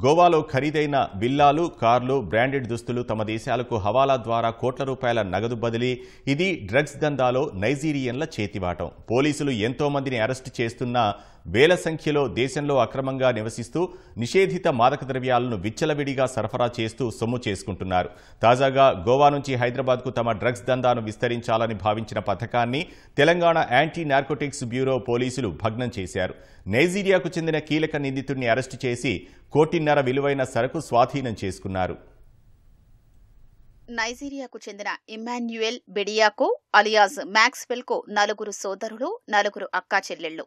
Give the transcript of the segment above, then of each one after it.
గోవాలో ఖరీదైన విల్లాలు, కార్లు, బ్రాండెడ్ దుస్తులు తమ దేశాలకు హవాలా ద్వారా కోట్ల రూపాయల నగదు బదిలీ. ఇది డ్రగ్స్ దందాలో నైజీరియన్ల చేతివాటం. పోలీసులు ఎంతో మందిని అరెస్టు చేస్తున్నా వేల సంఖ్యలో దేశంలో అక్రమంగా నివసిస్తూ నిషేధిత మాదక ద్రవ్యాలను విచ్చలవిడిగా సరఫరా చేస్తూ సొమ్ము చేసుకుంటున్నారు. తాజాగా గోవా నుంచి హైదరాబాద్కు తమ డ్రగ్స్ దందాను విస్తరించాలని భావించిన పథకాన్ని తెలంగాణ యాంటీ నార్కోటిక్స్ బ్యూరో పోలీసులు భగ్నం చేశారు. నైజీరియాకు చెందిన కీలక నిందితుడిని అరెస్టు చేసి 1.5 కోటి విలువైన సరకు స్వాధీనం చేసుకున్నారు. నైజీరియాకు చెందిన ఇమ్మాన్యుయల్ బెడియాకో అలియాజ్ మ్యాక్స్వెల్కు 4 సోదరులు, 4 అక్కా చెల్లెళ్లు.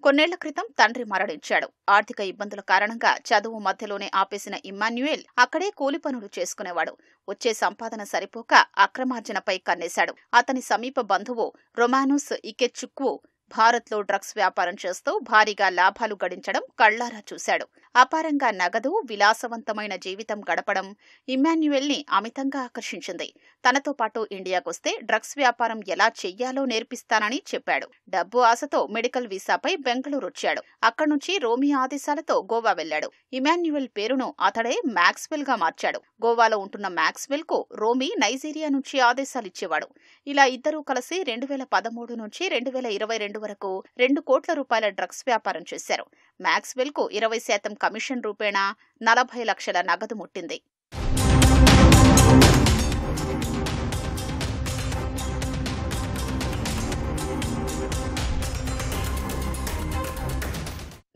కొన్నేళ్ల క్రితం తండ్రి మరణించాడు. ఆర్థిక ఇబ్బందుల కారణంగా చదువు మధ్యలోనే ఆపేసిన ఇమ్మాన్యుయల్ అక్కడే కూలి పనులు చేసుకునేవాడు. వచ్చే సంపాదన సరిపోక అక్రమార్జనపై కన్నేశాడు. అతని సమీప బంధువు రొమానోస్ ఇకెచుక్వు భారత్లో డ్రగ్స్ వ్యాపారం చేస్తూ భారీగా లాభాలు గడించడం కళ్లారా చూశాడు. అపారంగా నగదు, విలాసవంతమైన జీవితం గడపడం ఇమ్మాన్యుయల్ని అమితంగా ఆకర్షించింది. తనతో పాటు ఇండియాకొస్తే డ్రగ్స్ వ్యాపారం ఎలా చెయ్యాలో నేర్పిస్తానని చెప్పాడు. డబ్బు ఆశతో మెడికల్ వీసాపై బెంగళూరు వచ్చాడు. అక్కడ్నుంచి రోమి ఆదేశాలతో గోవా వెళ్లాడు. ఇమ్మాన్యుయల్ పేరును అతడే మ్యాక్స్వెల్ గా మార్చాడు. గోవాలో ఉంటున్న మ్యాక్స్వెల్ కు రోమి నైజీరియా నుంచి ఆదేశాలిచ్చేవాడు. ఇలా ఇద్దరూ కలిసి 2013 నుంచి 2022 వరకు 2 కోట్ల రూపాయల డ్రగ్స్ వ్యాపారం చేశారు. మ్యాక్స్వెల్ కు 20% కమిషన్ రూపేణా 40 లక్షల నగదు ముట్టింది.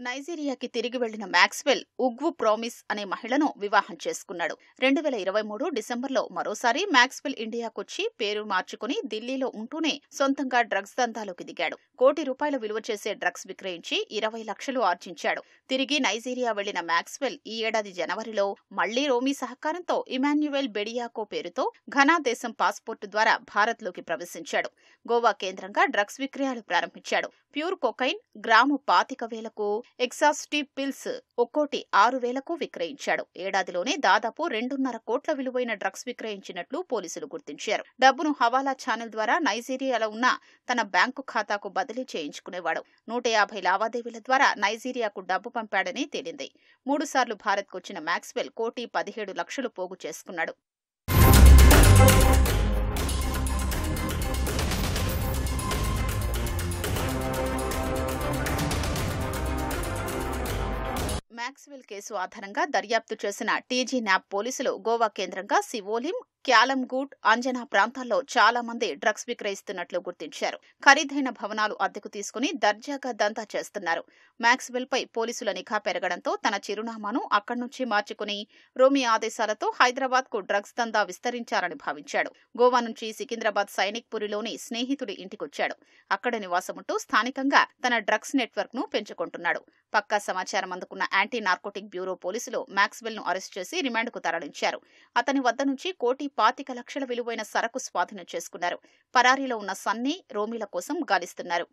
నైజీరియాకి తిరిగి వెళ్లిన మ్యాక్స్వెల్ ఉగ్వు ప్రామిస్ అనే మహిళను వివాహం చేసుకున్నాడు. 2023 డిసెంబర్లో మరోసారి మ్యాక్స్వెల్ ఇండియాకొచ్చి పేరు మార్చుకుని ఢిల్లీలో ఉంటూనే సొంతంగా డ్రగ్స్ దందాలోకి దిగాడు. 1 కోటి రూపాయల విలువ చేసే డ్రగ్స్ విక్రయించి 20 లక్షలు ఆర్జించాడు. తిరిగి నైజీరియా వెళ్లిన మ్యాక్స్వెల్ ఈ ఏడాది జనవరిలో మళ్లీ రోమి సహకారంతో ఇమ్మాన్యుయల్ బెడియాకో పేరుతో ఘనా దేశం పాస్పోర్టు ద్వారా భారత్లోకి ప్రవేశించాడు. గోవా కేంద్రంగా డ్రగ్స్ విక్రయాలు ప్రారంభించాడు. ప్యూర్ కొకైన్ గ్రాము 25,000కు, ఎగ్జాస్టివ్ పిల్స్ ఒక్కోటి 6,000కు విక్రయించాడు. ఏడాదిలోనే దాదాపు 2.5 కోట్ల విలువైన డ్రగ్స్ విక్రయించినట్లు పోలీసులు గుర్తించారు. డబ్బును హవాలా ఛానల్ ద్వారా నైజీరియాలో ఉన్న తన బ్యాంకు ఖాతాకు బదిలీ చేయించుకునేవాడు. 150 లావాదేవీల ద్వారా నైజీరియాకు డబ్బు పంపాడని తేలింది. 3 సార్లు భారత్కు వచ్చిన మ్యాక్స్వెల్ 1,17 లక్షలు పోగు చేసుకున్నాడు. మ్యాక్స్వెల్ కేసు ఆధారంగా దర్యాప్తు చేసిన టీజీ న్యాప్ పోలీసులు గోవా కేంద్రంగా సివోలిం, క్యాలంగూట్, అంజనా ప్రాంతాల్లో చాలా మంది డ్రగ్స్ విక్రయిస్తున్నట్లు గుర్తించారు. ఖరీదైన భవనాలు అద్దెకు తీసుకుని దర్జాగా దందా చేస్తున్నారు. మ్యాక్స్వెల్ పై పోలీసుల నిఘా పెరగడంతో తన చిరునామాను అక్కడి నుంచి మార్చుకుని రోమి ఆదేశాలతో హైదరాబాద్ కు డ్రగ్స్ దందా విస్తరించారని భావించాడు. గోవా నుంచి సికింద్రాబాద్ సైనిక్ పురిలోని స్నేహితుడి ఇంటికొచ్చాడు. అక్కడ నివాసముంటూ స్థానికంగా తన డ్రగ్స్ నెట్వర్క్ ను పెంచుకుంటున్నాడు. పక్కా సమాచారం అందుకున్న యాంటీ నార్కోటిక్ బ్యూరో పోలీసులు మ్యాక్స్వెల్ ను అరెస్ట్ చేసి రిమాండ్కు తరలించారు. అతని వద్ద నుంచి 1,25 లక్షల విలువైన సరకు స్వాధీనం చేసుకున్నారు. పరారీలో ఉన్న సన్నీ, రోమిల కోసం గాలిస్తున్నారు.